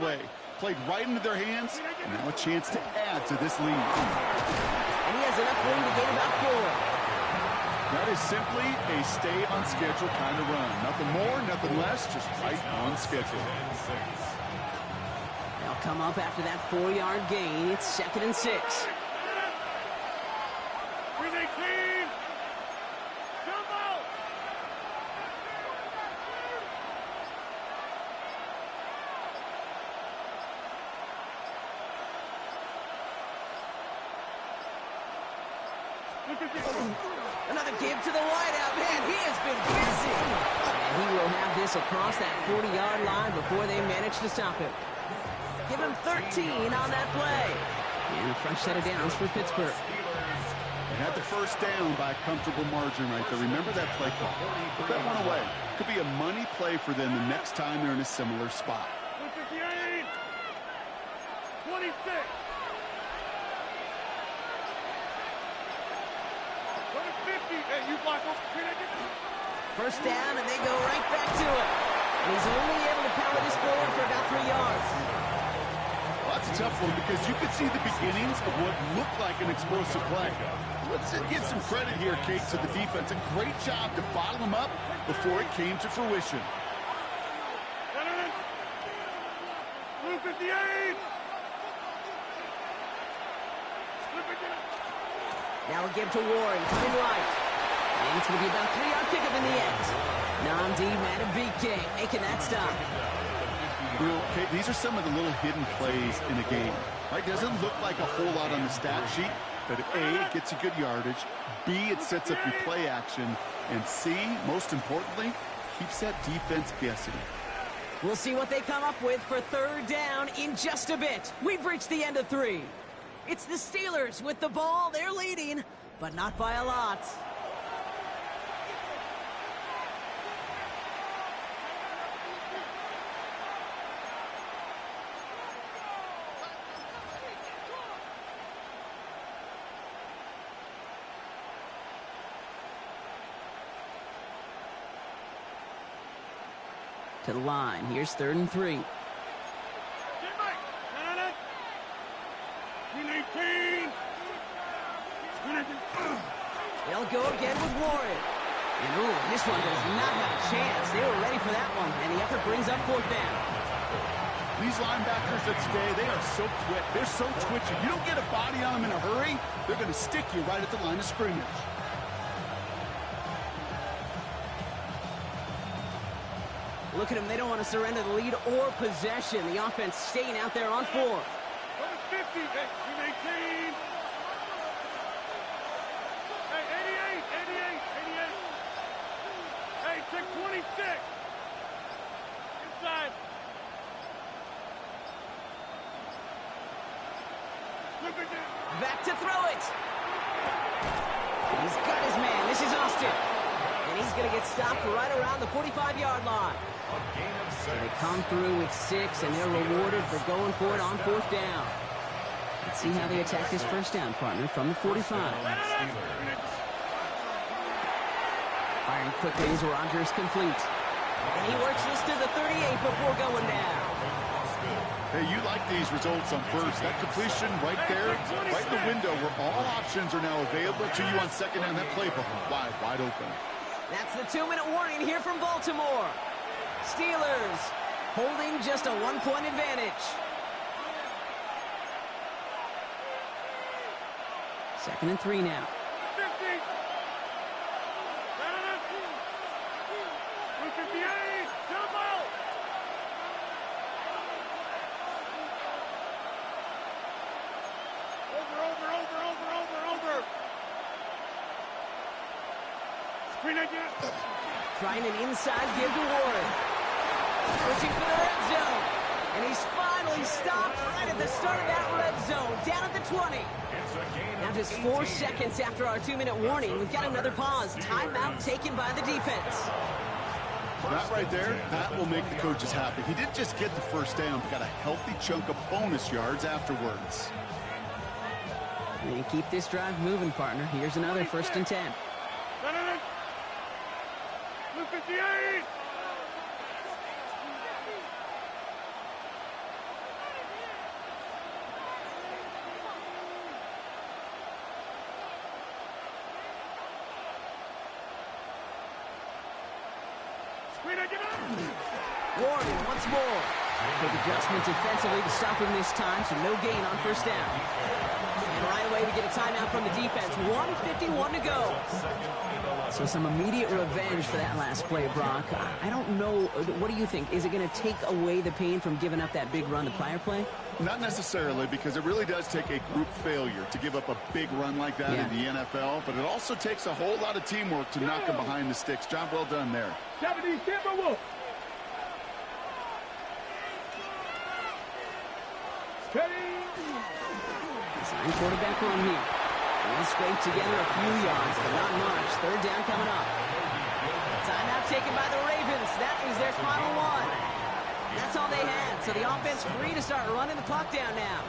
play. Played right into their hands, and now a chance to add to this lead. And he has enough room to gain about 4. That is simply a stay on schedule kind of run. Nothing more, nothing less, just right on schedule. They'll come up after that 4-yard gain. It's 2nd and 6. Another give to the wideout. Man, he has been busy. And he will have this across that 40-yard line before they manage to stop him. Give him 13 on that play. And a fresh set of downs for Pittsburgh. They had the first down by a comfortable margin right there. Remember that play call. Put that one away. Could be a money play for them the next time they're in a similar spot. 26. First down, and they go right back to it. And he's only able to power this forward for about 3 yards. Well, that's a tough one because you could see the beginnings of what looked like an explosive play. Let's give some credit here, Kate, to the defense. A great job to bottle them up before it came to fruition. Blue 58. Now a give to Warren, coming right. And it's going to be about a 3-yard pickup in the end. Namdi Matabike making that stop. Well, okay, these are some of the little hidden plays in a game. Right? Doesn't look like a whole lot on the stat sheet, but A, it gets you good yardage. B, it sets up your play action. And C, most importantly, keeps that defense guessing. We'll see what they come up with for 3rd down in just a bit. We've reached the end of 3. It's the Steelers with the ball. They're leading, but not by a lot. To the line. Here's 3rd and 3. They'll go again with Warren. And ooh, this one does not have a chance. They were ready for that one, and the effort brings up 4th down. These linebackers of today, they are so quick. They're so twitchy. You don't get a body on them in a hurry, they're going to stick you right at the line of scrimmage. Look at them. They don't want to surrender the lead or possession. The offense staying out there on 4. 50, 18. Hey, 88. Hey, check 26. Inside. Back to throw it. He's got his man. This is Austin. And he's going to get stopped right around the 45-yard line. So they come through with 6, and they're rewarded for going for it on 4th down. Let's see how they attack this first down, partner, from the 45. Firing quickly as Rodgers complete. And he works this to the 38 before going down. Hey, you like these results on first. That completion right there, right in the window where all options are now available to you on 2nd down. That play wide open. That's the 2-minute warning here from Baltimore. Steelers holding just a 1-point advantage. 2nd and 3 now. 50. 58. Jump out. Over. Screen again. Trying an inside give to Warren. Pushing for the red zone. And he's finally stopped right at the start of that red zone. Down at the 20. Now just 4 seconds after our 2-minute warning, we've got another pause. Timeout taken by the defense. That right there, that will make the coaches happy. He didn't just get the first down, but got a healthy chunk of bonus yards afterwards. And keep this drive moving, partner. Here's another 1st and 10. 58. Warden once more. Quick adjustment defensively to stop him this time, so no gain on first down. And right away we get a timeout from the defense. 1:51 to go. So some immediate revenge for that last play, Brock. I don't know. What do you think? Is it going to take away the pain from giving up that big run the prior play? Not necessarily, because it really does take a group failure to give up a big run like that in the NFL, but it also takes a whole lot of teamwork to knock them behind the sticks. Job well done there. Design quarterback run here. We'll scrape together a few yards, but not much. Third down coming up. Timeout taken by the Ravens. That is their final one. That's all they had, so the offense free to start running the clock down now.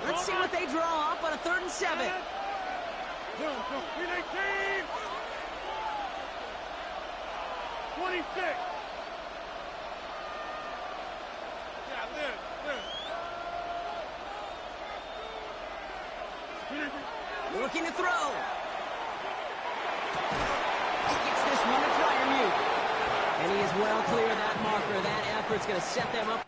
Let's see what they draw up on a 3rd and 7. 26. Looking to throw. He gets this one to Fryermuth. And he is well clear of that marker. That effort's going to set them up.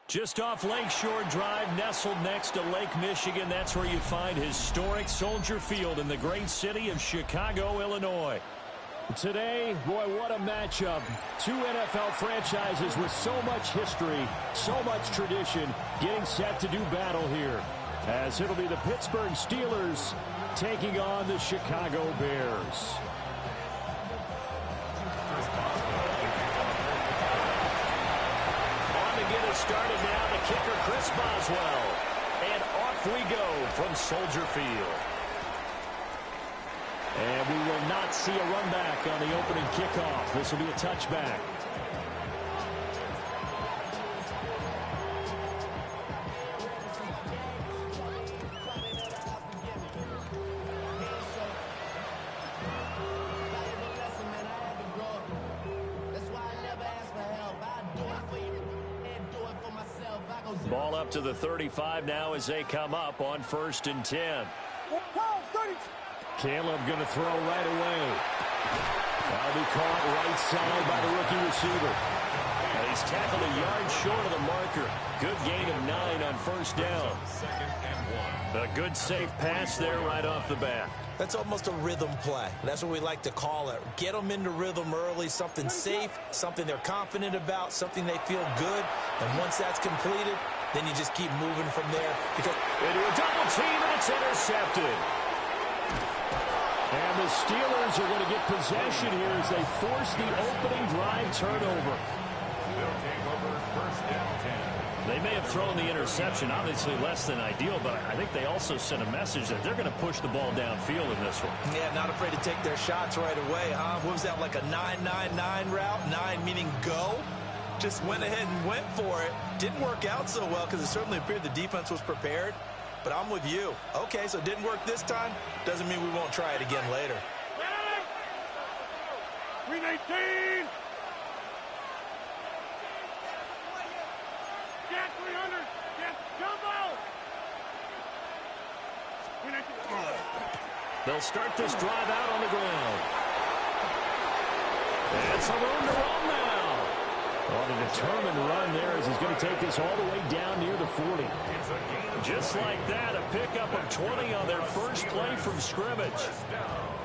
Just off Lakeshore Drive, nestled next to Lake Michigan. That's where you find historic Soldier Field in the great city of Chicago, Illinois. Today, boy, what a matchup. Two NFL franchises with so much history, so much tradition, getting set to do battle here. As it'll be the Pittsburgh Steelers taking on the Chicago Bears. On to get it started now, the kicker, Chris Boswell. And off we go from Soldier Field. And we will not see a run back on the opening kickoff. This will be a touchback. Ball up to the 35 now as they come up on 1st and 10. Caleb going to throw right away. That'll be caught right side by the rookie receiver. And he's tackled a yard short of the marker. Good gain of 9 on 1st down. A good safe pass there right off the bat. That's almost a rhythm play. That's what we like to call it. Get them into rhythm early, something safe, something they're confident about, something they feel good. And once that's completed, then you just keep moving from there. Because into a double team, and it's intercepted. And the Steelers are going to get possession here as they force the opening drive turnover. They'll take over 1st and 10. They may have thrown the interception, obviously less than ideal, but I think they also sent a message that they're going to push the ball downfield in this one. Yeah, not afraid to take their shots right away, huh? What was that, like a 9-9-9 route? 9 meaning go? Just went ahead and went for it. Didn't work out so well because it certainly appeared the defense was prepared. But I'm with you. Okay, so it didn't work this time. Doesn't mean we won't try it again later. 319. Get 300. Get jumbo. 319. They'll start this drive out on the ground. And some room to run now. On a determined run there as he's going to take this all the way down near the 40. Just like that, a pickup of 20 on their first play from scrimmage.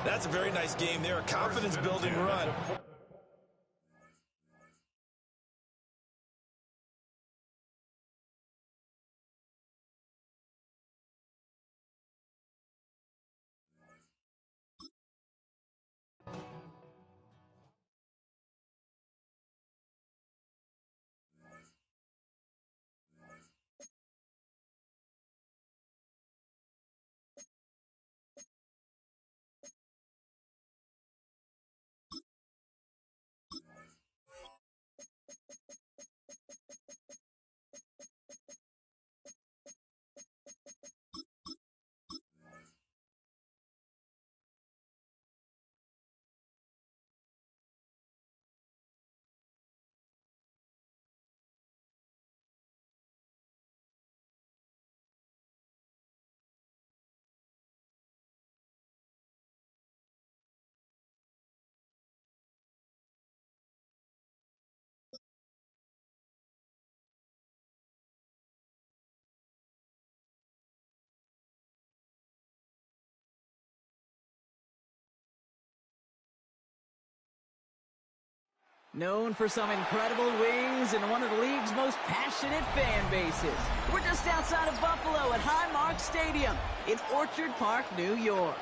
That's a very nice game there, a confidence-building run. Known for some incredible wings and one of the league's most passionate fan bases. We're just outside of Buffalo at Highmark Stadium in Orchard Park, New York.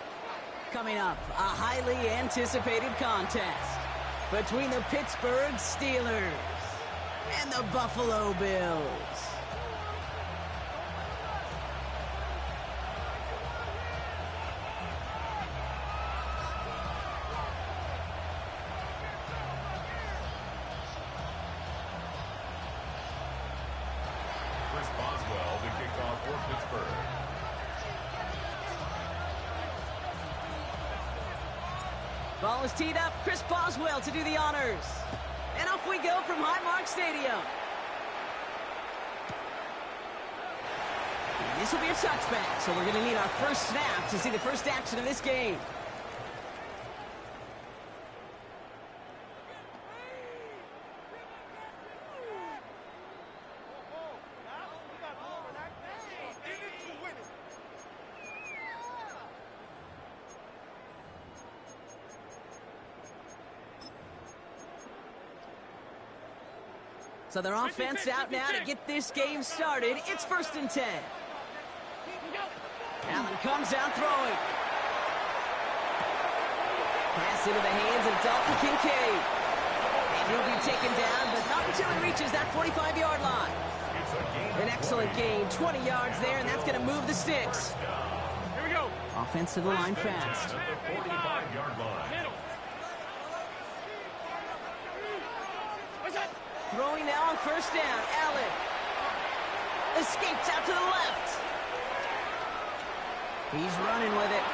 Coming up, a highly anticipated contest between the Pittsburgh Steelers and the Buffalo Bills. Chris Boswell, the kickoff for Pittsburgh. Ball is teed up. Chris Boswell to do the honors. And off we go from Highmark Stadium. This will be a touchback, so we're going to need our first snap to see the first action of this game. So their offense out now to get this game started. It's 1st and 10. Allen comes out throwing. Pass into the hands of Dalton Kincaid. And he'll be taken down, but not until he reaches that 45-yard line. An excellent gain, 20 yards there, and that's going to move the sticks. Here we go. Offense to the line fast. 45-yard line. Throwing now on 1st down. Allen escapes out to the left. He's running with it.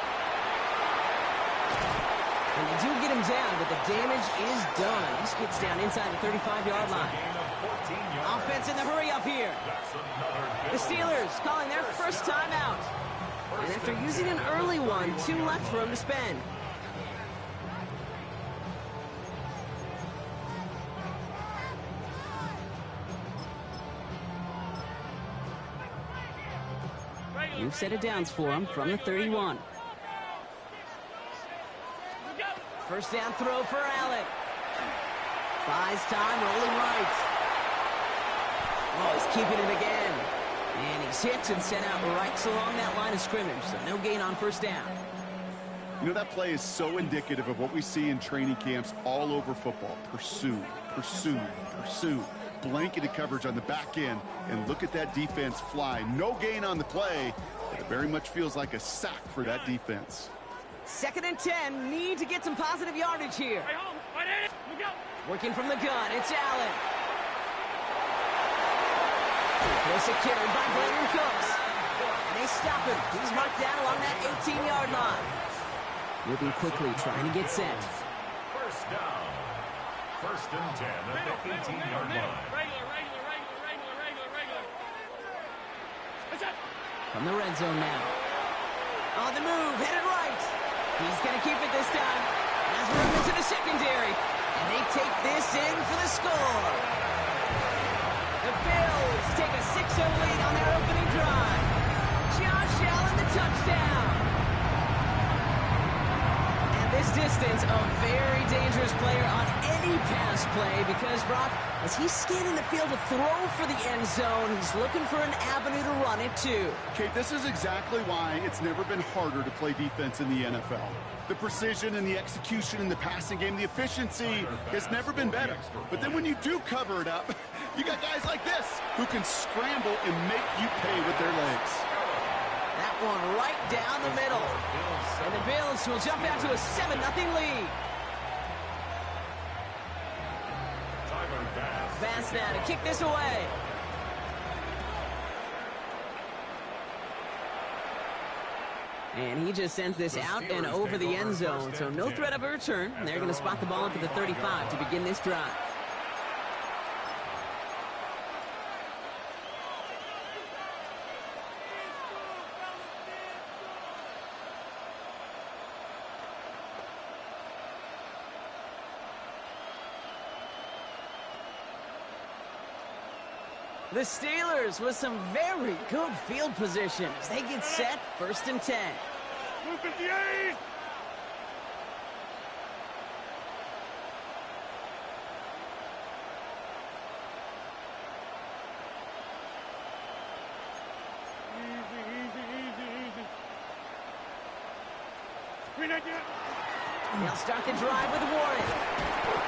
And they do get him down, but the damage is done. He gets down inside the 35-yard line. Offense in the hurry up here. The Steelers calling their first timeout. And after using an early one, 2 left for him to spend. New set of downs for him from the 31. 1st down throw for Allen. Buys time, rolling right. Oh, he's keeping it again. And he's hit and sent out right along that line of scrimmage, so no gain on 1st down. You know, that play is so indicative of what we see in training camps all over football. Pursue, pursue, pursue. Blanketed coverage on the back end, and look at that defense fly. No gain on the play, but it very much feels like a sack for that defense. 2nd and 10, need to get some positive yardage here. Working from the gun, it's Allen. Well secured by Brandon Cooks. And they stop him. He's marked down along that 18-yard line. Moving quickly, trying to get set. 1st down. 1st and 10 at the 18-yard line. From the red zone now. On the move, headed right. He's going to keep it this time. Has room into the secondary. And they take this in for the score. The Bills take a 6-0 lead on their opening drive. Josh Allen, the touchdown. And this distance, a very dangerous player on any pass play because, Brock, as he's scanning the field to throw for the end zone, he's looking for an avenue to run it too. Okay, this is exactly why it's never been harder to play defense in the NFL. The precision and the execution in the passing game, the efficiency has never been better. But then when you do cover it up, you got guys like this who can scramble and make you pay with their legs. That one right down the middle. And the Bills will jump out to a 7-0 lead. Vance now to kick this away. And he just sends this out and over the end zone, so no threat of a return. And they're going to spot the ball up at the 35 to begin this drive. The Steelers with some very good field position as they get set, 1st and 10. Move 58! Easy. They'll start the drive with Warren.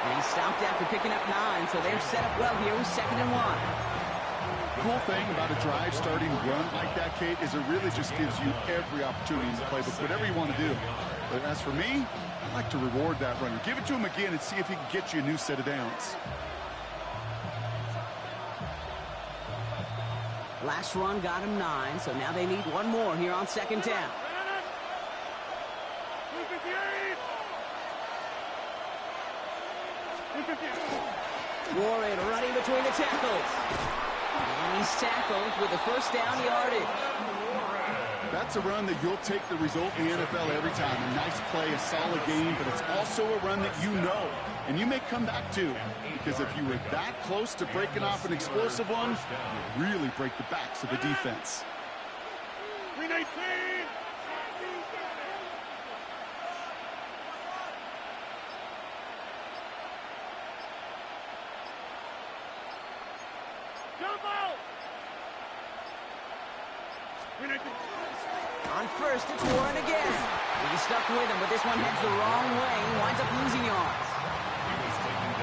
And he stopped after picking up 9, so they're set up well here with 2nd and 1. The cool thing about a drive starting run like that, Kate, is it really just gives you every opportunity in the playbook, whatever you want to do. But as for me, I like to reward that runner. Give it to him again and see if he can get you a new set of downs. Last run got him 9, so now they need one more here on 2nd down. Warren running between the tackles. And he's tackled with the 1st down yardage. That's a run that you'll take the result in the NFL every time. A nice play, a solid game, but it's also a run that you know, and you may come back to. Because if you were that close to breaking off an explosive one, you really break the backs of the defense. 319! On first, it's Warren again. He's stuck with him, but this one heads the wrong way. He winds up losing yards.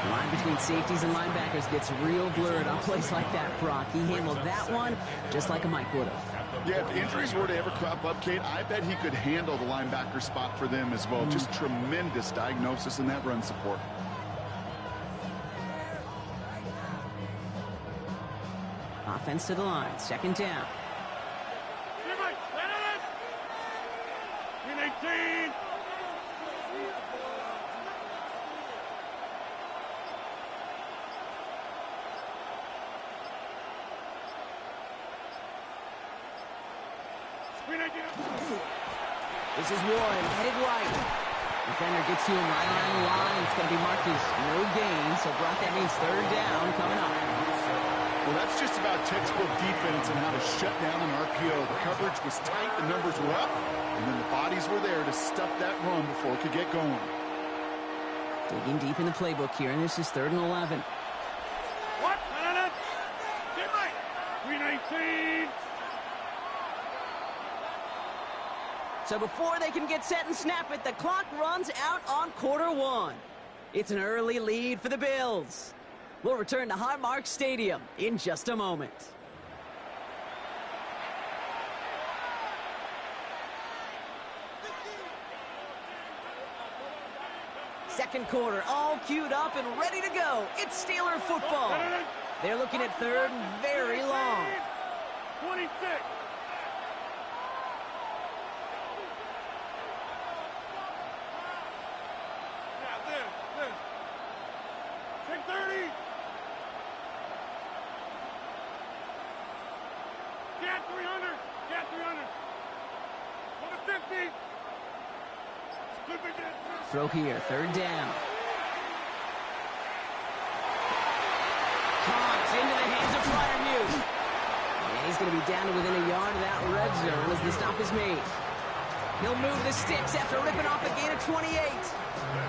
The line between safeties and linebackers gets real blurred on plays like that, Brock. He handled that one just like a Mike would have. Yeah, if injuries were to ever crop up, Kate, I bet he could handle the linebacker spot for them as well. Just tremendous diagnosis in that run support. Offense to the line, second down. 18. This is Warren, headed right. Defender gets to him right on the line. It's going to be marked as no gain, so Brock, that means third down coming up. Well, that's just about textbook defense and how to shut down an RPO. The coverage was tight, the numbers were up, and then the bodies were there to stuff that run before it could get going. Digging deep in the playbook here, and this is 3rd and 11. What? Get right. 319. So before they can get set and snap it, the clock runs out on quarter one. It's an early lead for the Bills. We'll return to Highmark Stadium in just a moment. Second quarter, all queued up and ready to go. It's Steeler football. They're looking at 3rd and very long. 26. Take 30. Get 300. Get 300. Over 50. Throw here, 3rd down. Caught into the hands of Fryermuth. And he's going to be down to within a yard of that red zone as the stop is made. He'll move the sticks after ripping off a gain of 28.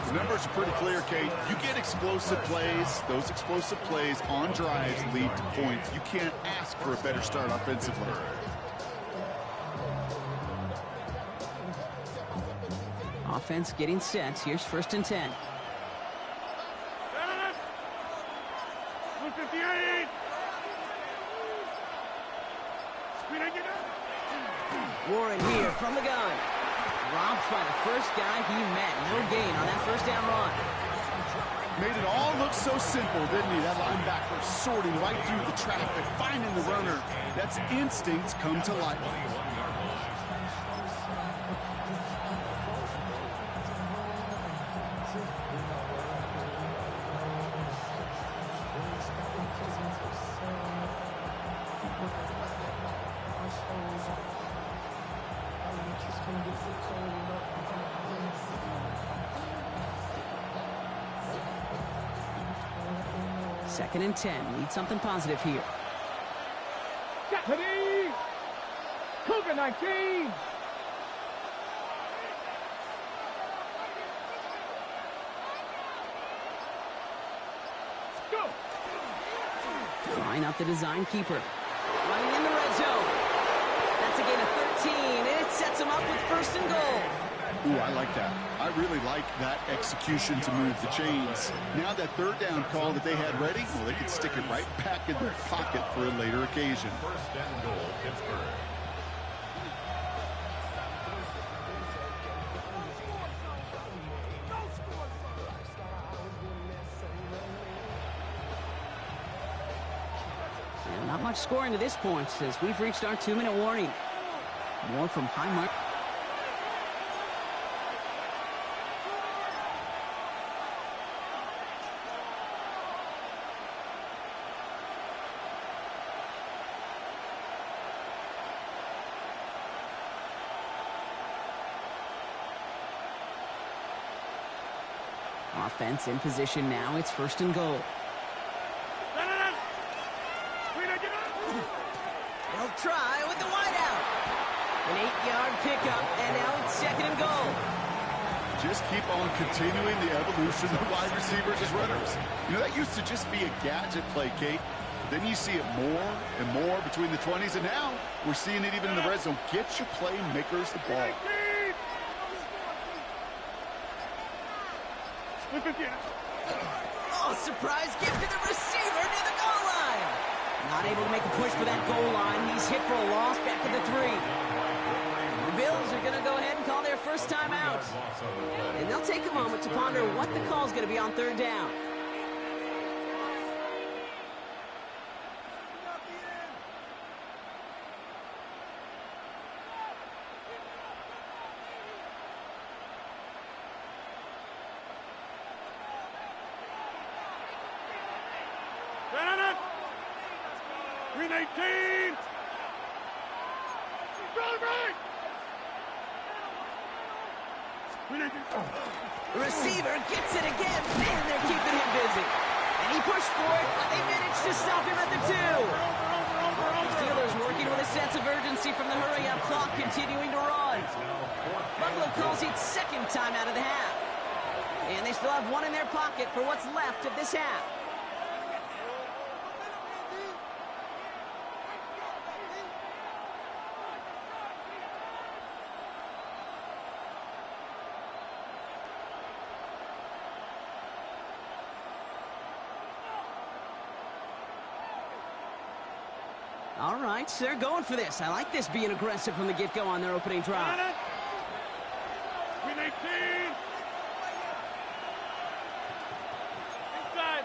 The numbers are pretty clear, Kate. You get explosive plays. Those explosive plays on drives lead to points. You can't ask for a better start offensively. Offense getting set. Here's 1st and 10. 158. Warren here from the gun. Dropped by the first guy he met. No gain on that 1st down run. Made it all look so simple, didn't he? That linebacker sorting right through the traffic, finding the runner. That's instincts come to life. Second and 10. Need something positive here. Deputy! Cougar 19! Go! Line up the design keeper. Running in the red zone. That's a gain of 13, and it sets him up with 1st and goal. Ooh, I like that. I really like that execution to move the chains. Now that 3rd down call that they had ready, well, they could stick it right back in their pocket for a later occasion. 1st and goal, Pittsburgh. And not much scoring to this point as we've reached our 2-minute warning. More from Highmark. Offense in position now. It's 1st and goal. They'll try with the wideout. An 8-yard pickup, and now it's 2nd and goal. Just keep on continuing the evolution of wide receivers as runners. You know, that used to just be a gadget play, Kate. Then you see it more and more between the 20s, and now we're seeing it even in the red zone. Get your playmakers the ball. Oh, surprise gift to the receiver near the goal line. Not able to make a push for that goal line. He's hit for a loss back at the 3. The Bills are going to go ahead and call their first time out. And they'll take a moment to ponder what the call is going to be on third down. Green 18! The receiver gets it again. Man, they're keeping him busy. And he pushed for it, but they managed to stop him at the 2. The Steelers working with a sense of urgency from the hurry-up clock, continuing to run. Buffalo calls it second time out of the half. And they still have one in their pocket for what's left of this half. All right, so they're going for this. I like this being aggressive from the get-go on their opening drive. Green 18! Inside!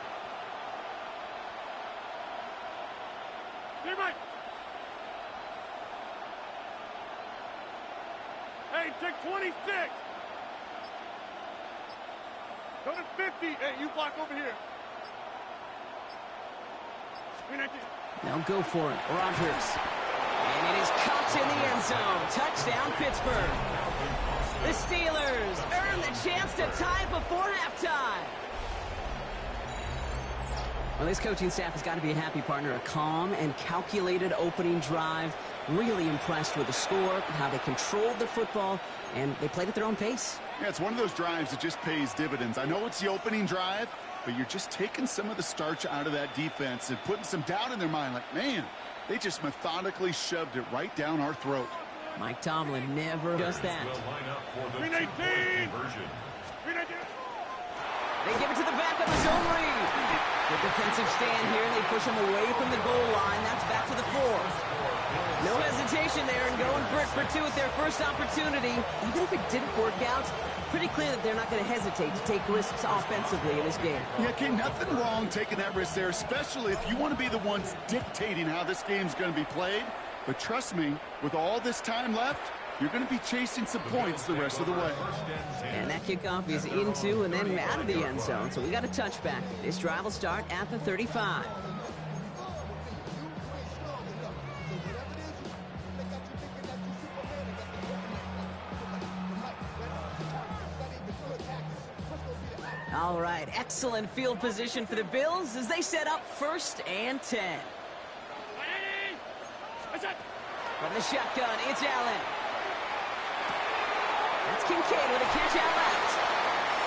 Clear Mike! Hey, check 26! Go to 50! Hey, you block over here! Green 19! They'll go for it. Rodgers. And it is caught in the end zone. Touchdown, Pittsburgh. The Steelers earn the chance to tie before halftime. Well, this coaching staff has got to be a happy partner. A calm and calculated opening drive. Really impressed with the score, how they controlled the football, and they played at their own pace. Yeah, it's one of those drives that just pays dividends. I know it's the opening drive, but you're just taking some of the starch out of that defense and putting some doubt in their mind. Like, man, they just methodically shoved it right down our throat. Mike Tomlin never does that. Green 18! Green 18! They give it to the back of his own read. The defensive stand here, and they push him away from the goal line. That's back to the 4. No hesitation there and going for it for 2 at their first opportunity. Even if it didn't work out, pretty clear that they're not going to hesitate to take risks offensively in this game. Yeah, King, nothing wrong taking that risk there, especially if you want to be the ones dictating how this game's going to be played. But trust me, with all this time left, you're going to be chasing some points the rest of the way. And that kickoff is into and then out of the end zone. So we got a touchback. This drive will start at the 35. All right, excellent field position for the Bills as they set up 1st and 10. From the shotgun, it's Allen. That's Kincaid with a catch out left.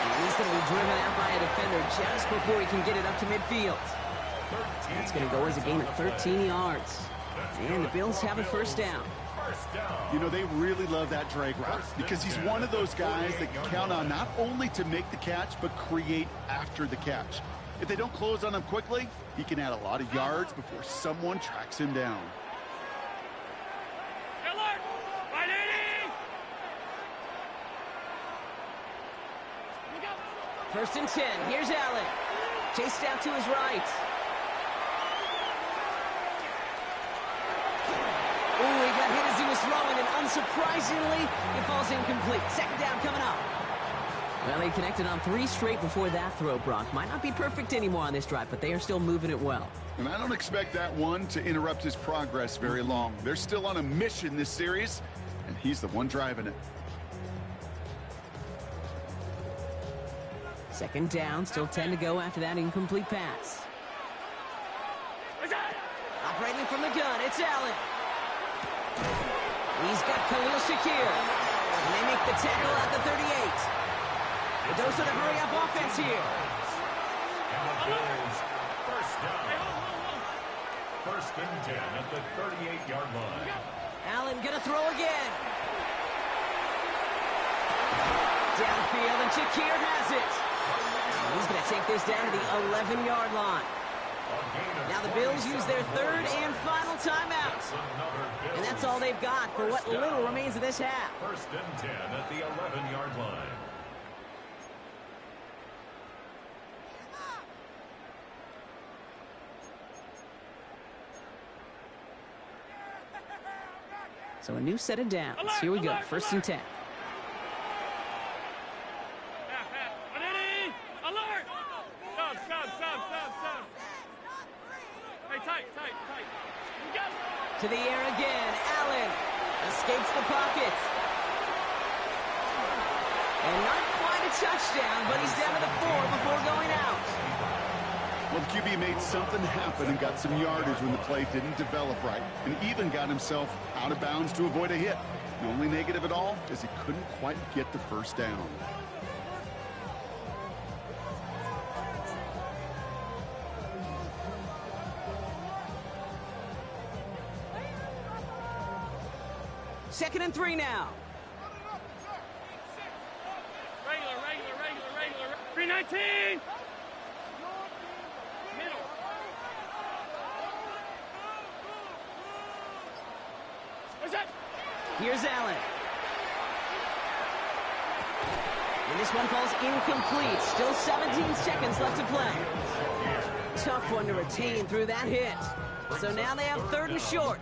And he's going to be driven out by a defender just before he can get it up to midfield. That's going to go as a gain of 13 yards. And the Bills have a first down. You know, they really love that drag route because he's one of those guys that can count on not only to make the catch, but create after the catch. If they don't close on him quickly, he can add a lot of yards before someone tracks him down. 1st and 10. Here's Allen. Chased out to his right. Oh, he got hit as he was throwing, and unsurprisingly, it falls incomplete. 2nd down coming up. Well, they connected on 3 straight before that throw, Brock. Might not be perfect anymore on this drive, but they are still moving it well. And I don't expect that one to interrupt his progress very long. They're still on a mission this series, and he's the one driving it. 2nd down, still 10 to go after that incomplete pass. Operating from the gun, it's Allen. He's got Khalil Shakir. And they make the tackle at the 38. The dose of the hurry-up offense here. First and 10 at the 38-yard line. Allen gonna throw again. Downfield, and Shakir has it. He's gonna take this down to the 11-yard line. Now the Bills use their third and final timeout. And that's all they've got for what little remains of this half. First and 10 at the 11-yard line. So a new set of downs. Here we go. First and 10. Alert! Stop. Hey, tight. You got it. To the air again. Allen escapes the pocket. And not quite a touchdown, but he's down to the 4 before going out. Well, the QB made something happen and got some yardage when the play didn't develop right, and even got himself out of bounds to avoid a hit. The only negative at all is he couldn't quite get the first down. Second and 3 now. Regular. 319. Middle. What's that? Here's Allen. And this one falls incomplete. Still 17 seconds left to play. Tough one to retain through that hit. So now they have third and short.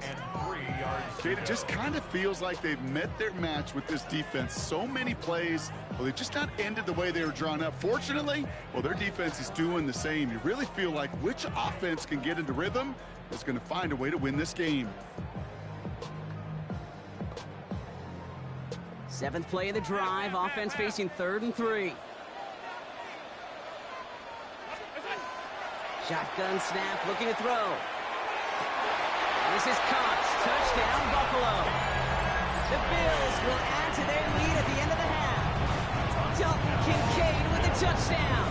Kate, it just kind of feels like they've met their match with this defense. So many plays, well, they've just not ended the way they were drawn up. Fortunately, well, their defense is doing the same. You really feel like which offense can get into rhythm is going to find a way to win this game. Seventh play of the drive. Offense facing third and 3. Shotgun snap, looking to throw. This is Cox. Touchdown, Buffalo. The Bills will add to their lead at the end of the half. Dalton Kincaid with a touchdown.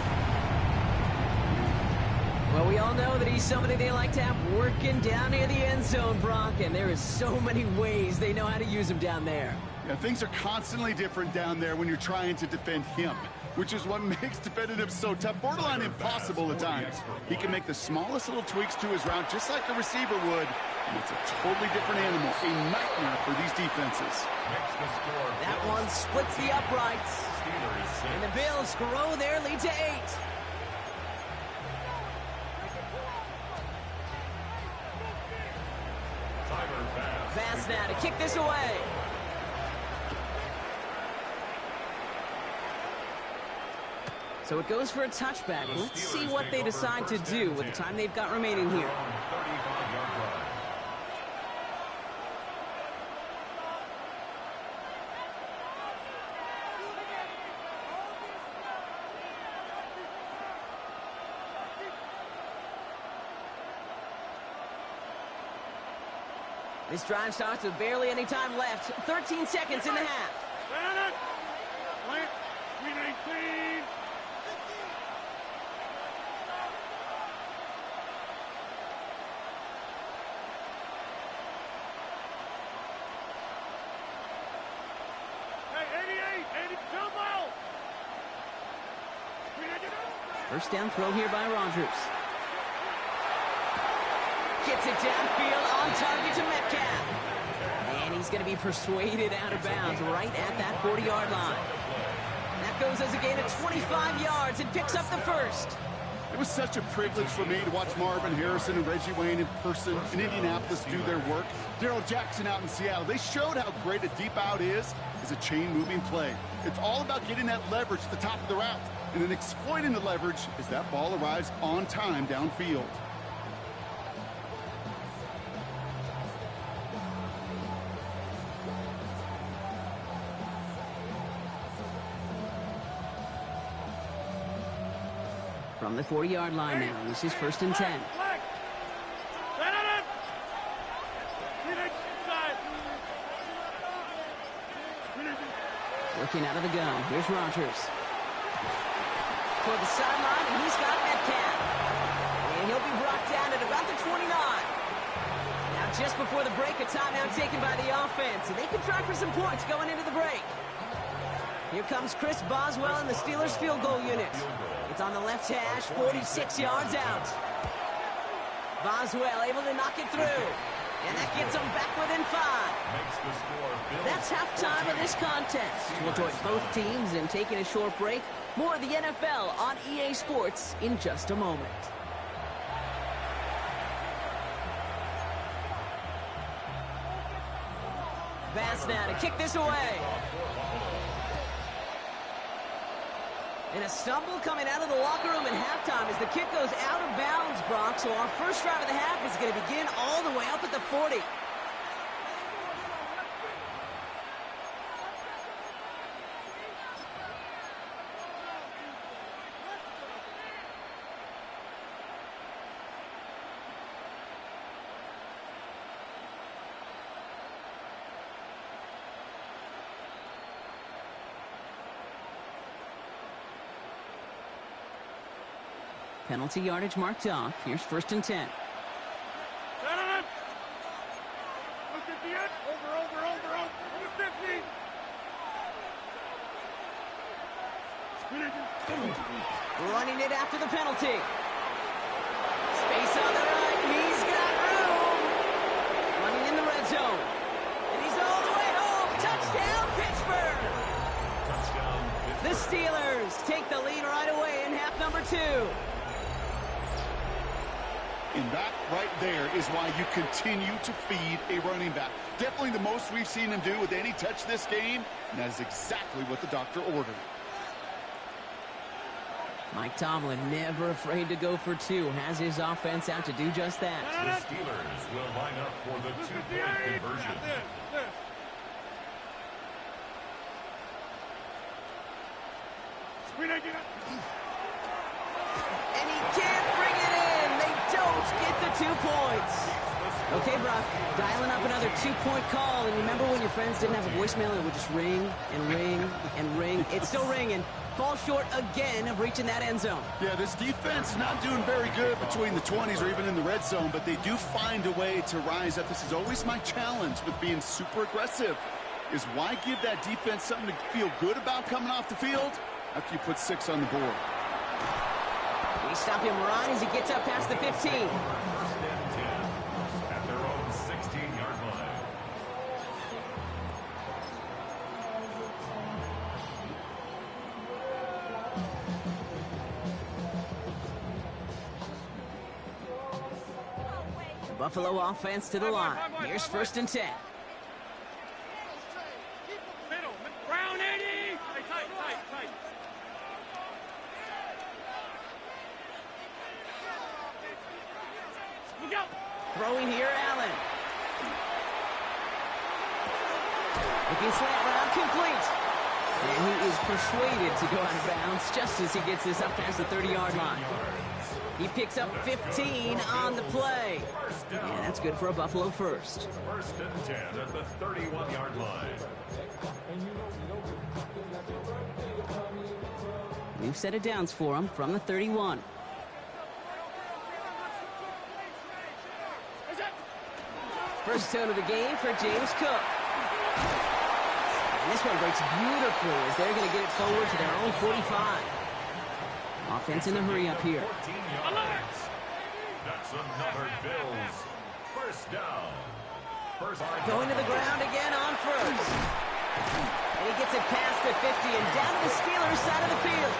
Well, we all know that he's somebody they like to have working down near the end zone, Brock, and there is so many ways they know how to use him down there. Yeah, things are constantly different down there when you're trying to defend him, which is what makes defending him so tough, borderline impossible at times. He can make the smallest little tweaks to his route just like a receiver would, and it's a totally different animal, a nightmare for these defenses. That one splits the uprights, and the Bills grow their lead to 8. Pass now to kick this away. So it goes for a touchback. Let's see what they decide to do with the time they've got remaining here. This drive starts with barely any time left. 13 seconds in the half. 319. Hey, 80, jumbo! First down throw here by Rodgers. Gets it downfield, on target to Metcalf. And he's going to be persuaded out of bounds right at that 40-yard line. That goes as a gain of 25 yards and picks up the first. It was such a privilege for me to watch Marvin Harrison and Reggie Wayne in person in Indianapolis do their work. Darrell Jackson out in Seattle. They showed how great a deep out is as a chain-moving play. It's all about getting that leverage at the top of the route and then exploiting the leverage as that ball arrives on time downfield. From the 40-yard line now, this is first and 10. Working out of the gun. Here's Rodgers. Toward the sideline, and he's got Metcalf. And he'll be brought down at about the 29. just before the break, a timeout taken by the offense, and they can try for some points going into the break. Here comes Chris Boswell in the Steelers field goal unit. It's on the left hash, 46 yards out. Boswell able to knock it through, and that gets them back within 5. That's halftime of this contest. We'll join both teams in taking a short break. More of the NFL on EA Sports in just a moment. Bass now to kick this away. And a stumble coming out of the locker room at halftime as the kick goes out of bounds, Brock. So our first drive of the half is going to begin all the way up at the 40. Penalty yardage marked off. Here's 1st and 10. Look at the end. Over. 50. Running it after the penalty. Space on the right. He's got room. Running in the red zone. And he's all the way home. Touchdown, Pittsburgh. The Steelers take the lead right away in half number 2. And that right there is why you continue to feed a running back. Definitely the most we've seen him do with any touch this game, and that is exactly what the doctor ordered. Mike Tomlin never afraid to go for 2. Has his offense out to do just that. The Steelers will line up for the 2-point conversion. And he can't bring it in. They don't get the 2 points. Okay, Brock, dialing up another 2-point call. And remember when your friends didn't have a voicemail, it would just ring and ring and ring. It's still ringing. Fall short again of reaching that end zone. Yeah, this defense is not doing very good between the 20s or even in the red zone, but they do find a way to rise up. This is always my challenge with being super aggressive, is why give that defense something to feel good about coming off the field after you put 6 on the board. We stop him right as he gets up past the 15. 1st and 10 at their own 16-yard line. The Buffalo offense to the line. Here's 1st and 10. Middle. Brown 80. Tight. Look out. Throwing here, Allen. Looking slant route, complete. And he is persuaded to go out of bounds just as he gets this up past the 30-yard line. He picks up 15 on the play. And that's good for a Buffalo first. 1st and 10 at the 31-yard line. We've set it downs for him from the 31. First tone of the game for James Cook. And this one breaks beautifully as they're going to get it forward to their own 45. Offense in the hurry up here. That's another Bills. 1st down. Going to the ground again on 1st. And he gets it past the 50 and down to the Steelers side of the field.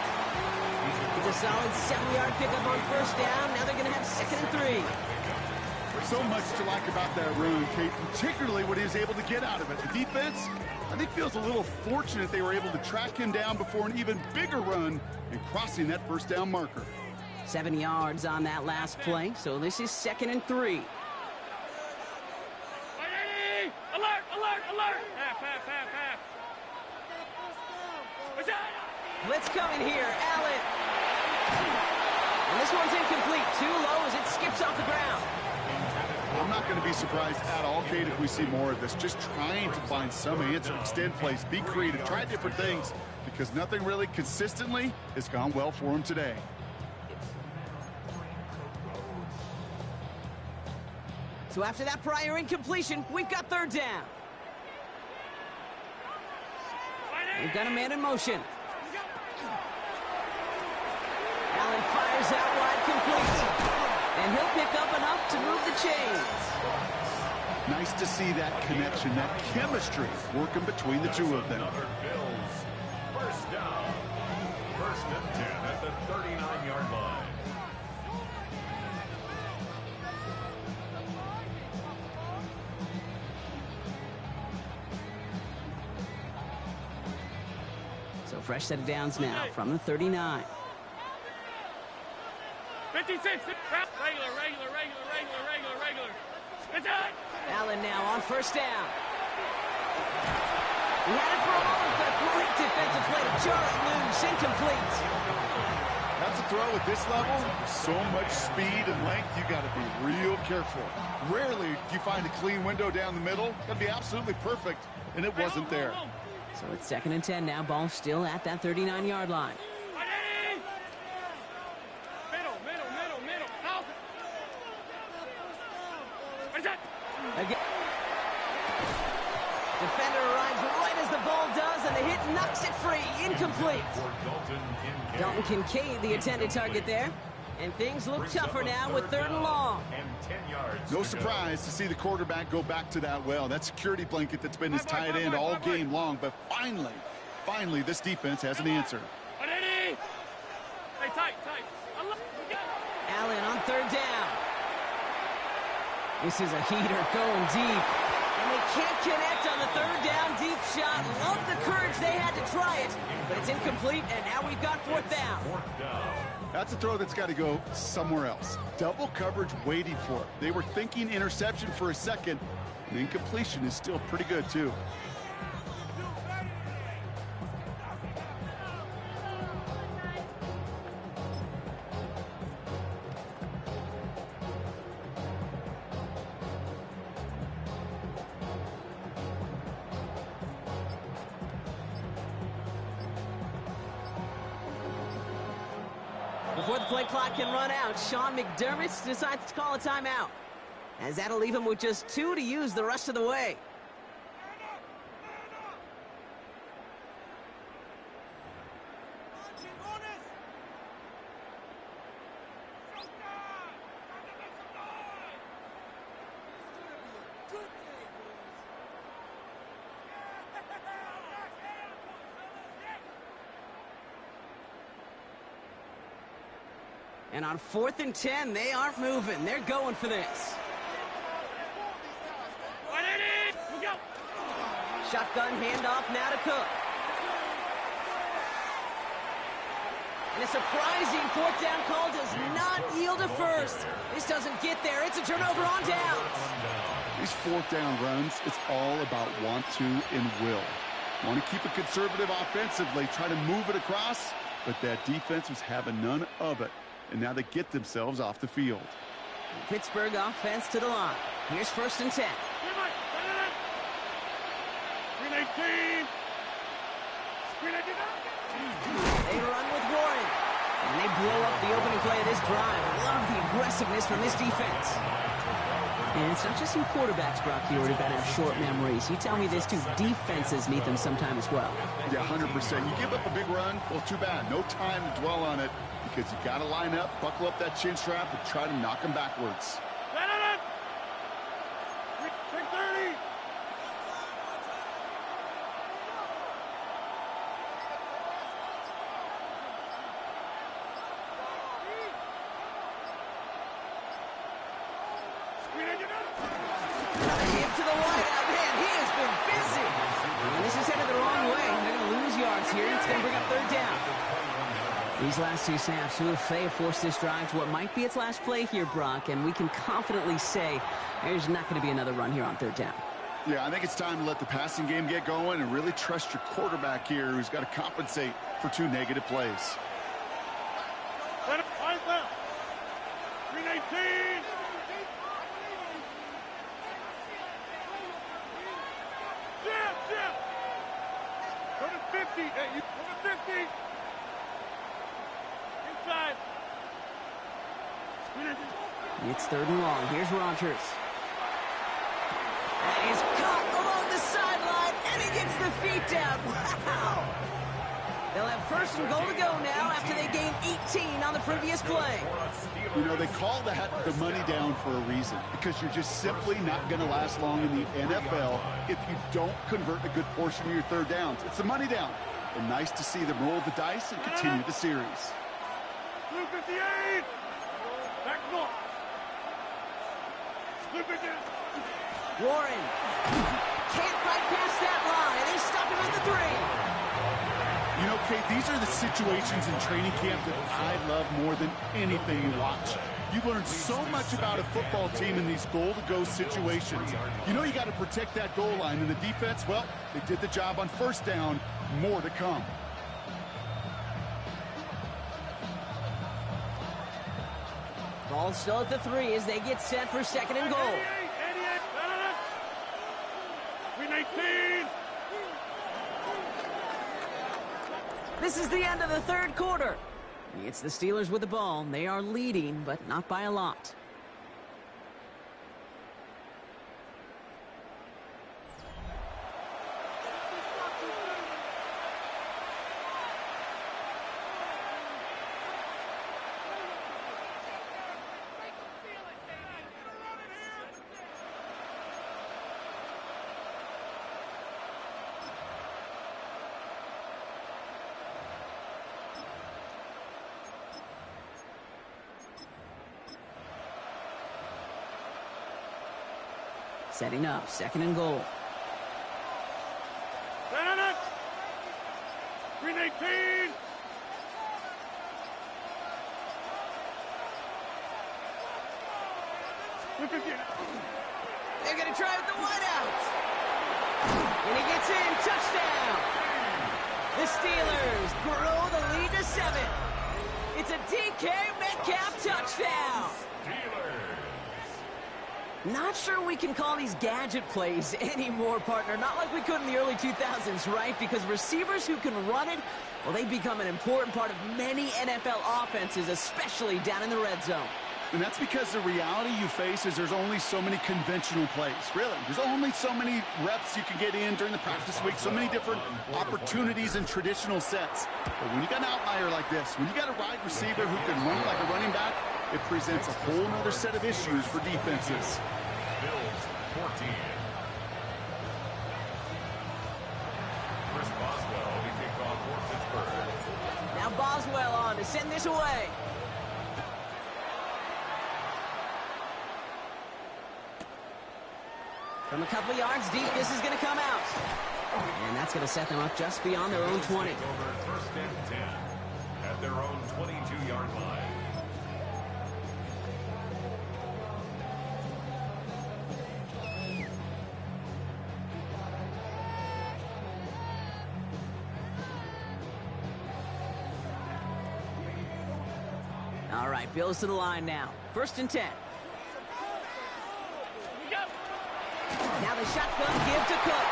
It's a solid 7-yard pickup on 1st down. Now they're going to have 2nd and 3. So much to like about that run, Kate, particularly what he was able to get out of it. The defense, I think, feels a little fortunate they were able to track him down before an even bigger run and crossing that 1st down marker. 7 yards on that last play, so this is 2nd and 3. Alert! Half. Blitz coming here, Allen. And this one's incomplete. Too low as it skips off the ground. I'm not going to be surprised at all, Kate, if we see more of this. Just trying to find some answer, extend plays, be creative, try different things, because nothing really consistently has gone well for him today. So after that prior incompletion, we've got third down. We've got a man in motion. Allen fires out wide, complete. And he'll pick up enough to move the chains. Nice to see that connection, that chemistry working between the two of them. Bills. First down. First and 10 at the 39-yard line. So fresh set of downs now from the 39. 56. Regular. It's out. Allen now on first down. He had it for a moment, but a great defensive play to jar it loose. Incomplete. That's a throw at this level. So much speed and length, you got to be real careful. Rarely do you find a clean window down the middle. Got to be absolutely perfect, and it wasn't there. So it's 2nd and 10 now. Ball still at that 39-yard line. Middle. Out. Again. Defender arrives right as the ball does, and the hit knocks it free. Incomplete. Dalton Kincaid, the intended target there. And things look tougher now with 3rd and long. No surprise to see the quarterback go back to that well. That security blanket that's been his tight end all game long. But finally, this defense has an answer. Hey, tight. Allen on 3rd down. This is a heater going deep. And they can't connect on the 3rd down deep shot. Love the courage they had to try it. But it's incomplete, and now we've got 4th down. That's a throw that's got to go somewhere else. Double coverage waiting for it. They were thinking interception for a second. And incompletion is still pretty good, too. Before the play clock can run out, Sean McDermott decides to call a timeout, as that'll leave him with just 2 to use the rest of the way. And on 4th and 10, they aren't moving. They're going for this. Shotgun handoff now to Cook. And a surprising 4th down call does not yield a first. This doesn't get there. It's a turnover on downs. These 4th down runs, it's all about want to and will. Want to keep it conservative offensively, try to move it across, but that defense was having none of it. And now they get themselves off the field. Pittsburgh offense to the line. Here's 1st and 10. They run with Warren. And they blow up the opening play of this drive. Love the aggressiveness from this defense. And it's not just some quarterbacks, Brock, here who've got to have short memories. You tell me this too. Defenses need them sometime as well. Yeah, 100%. You give up a big run, well, too bad. No time to dwell on it. Because you got to line up, buckle up that chin strap, and try to knock them backwards. Hit to the wideout. Man, he has been busy. And this is headed the wrong way. They're going to lose yards here. It's going to bring up 3rd down. These last 2 snaps, they have forced this drive to what might be its last play here, Brock, and we can confidently say there's not going to be another run here on 3rd down. Yeah, I think it's time to let the passing game get going and really trust your quarterback here, who's got to compensate for 2 negative plays. 319. Jim. Go to 50. Hey, you go to 50. Inside. It's 3rd and long. Here's Rodgers. And he's caught along the sideline, and he gets the feet down. Wow! They'll have first and goal to go now after they gained 18 on the previous play. You know, they call that the money down for a reason, because you're just simply not going to last long in the NFL if you don't convert a good portion of your third downs. It's the money down. And nice to see them roll the dice and continue the series. Blue 58! Back north! Blue 58! Warren can't fight past that line, and they stop him at the 3. You know, Kate, these are the situations in training camp that I love more than anything to watch. You learn so much about a football team in these goal-to-go situations. You know you got to protect that goal line, and the defense, well, they did the job on first down. More to come. Ball still at the 3 as they get set for second and goal. 319! This is the end of the third quarter. It's the Steelers with the ball. They are leading, but not by a lot. Setting up, second and goal. 319! They're going to try with the wideout. And he gets in, touchdown. The Steelers grow the lead to 7. It's a DK Metcalf touchdown. Not sure we can call these gadget plays anymore, partner. Not like we could in the early 2000s, right? Because receivers who can run it, well, they become an important part of many NFL offenses, especially down in the red zone. And that's because the reality you face is there's only so many conventional plays. Really, there's only so many reps you can get in during the practice week, so many different opportunities and traditional sets. But when you got an outlier like this, when you got a wide receiver who can run like a running back, it presents a whole other set of issues for defenses. Bills 14. Chris Boswell to kick off for Pittsburgh. Now Boswell on to send this away. From a couple yards deep, this is going to come out. And that's going to set them up just beyond their own 20. Over first and 10 at their own 22-yard line. All right, Bills to the line now. First and 10. Now the shotgun give to Cook.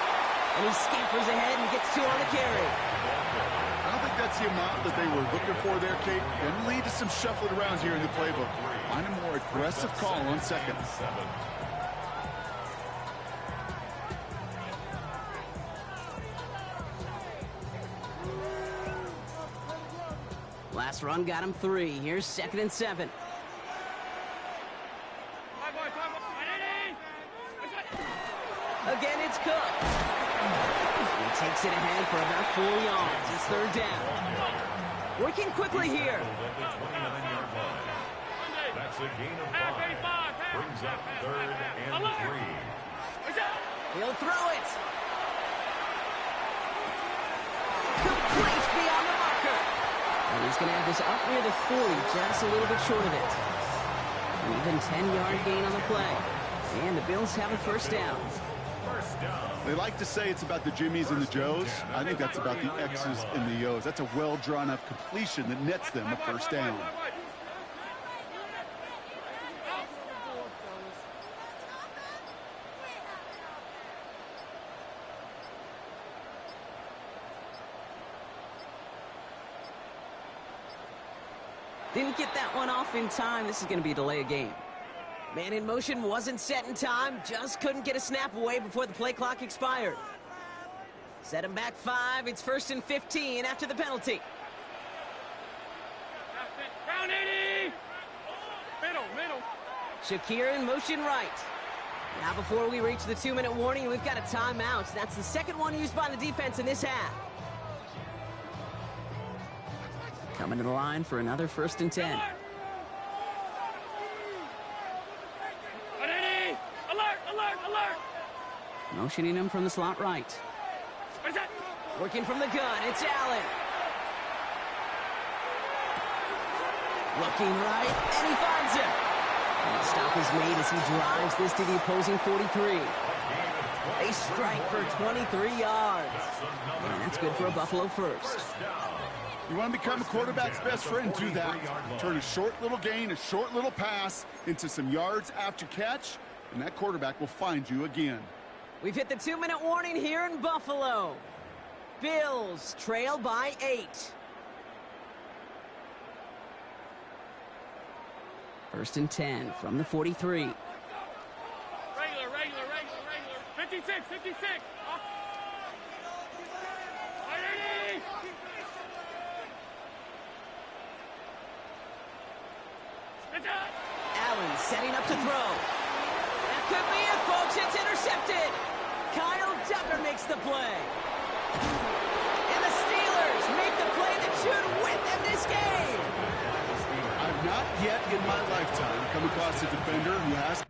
And he scampers ahead and gets 2 on the carry. I don't think that's the amount that they were looking for there, Kate. Going to lead to some shuffling around here in the playbook. Find a more aggressive call on second. Last run got him 3. Here's second and 7. Again, it's Cook. He takes it ahead for about 4 yards. It's third down. Working quickly here. That's a gain of 5. Brings up third and 3. He'll throw it. Complete beyond the marker. And he's going to have this up near the 40, just a little bit short of it. An even 10-yard gain on the play. And the Bills have a first down. They like to say it's about the Jimmies and the Joes. I think that's about the X's and the O's. That's a well-drawn-up completion that nets them a first down. Didn't get that one off in time. This is going to be a delay of game. Man in motion wasn't set in time. Just couldn't get a snap away before the play clock expired. Set him back 5. It's 1st and 15 after the penalty. Down 80! Middle. Shakir in motion right. Now before we reach the 2-minute warning, we've got a timeout. That's the second one used by the defense in this half. Coming to the line for another 1st and 10. Alert! Motioning him from the slot right. What is that? Working from the gun, it's Allen. Looking right, and he finds him. And the stop is made as he drives this to the opposing 43. A strike for 23 yards. And that's good for a Buffalo first. You want to become a quarterback's best friend, do that. Turn a short little gain, a short little pass into some yards after catch, and that quarterback will find you again. We've hit the 2-minute warning here in Buffalo. Bills trail by 8. 1st and 10 from the 43. Regular. 56. Off. 80! Allen setting up to throw. That could be it, folks. It's intercepted. Kyle Duggar makes the play. And the Steelers make the play that should win them this game. I've not yet in my lifetime come across a defender who has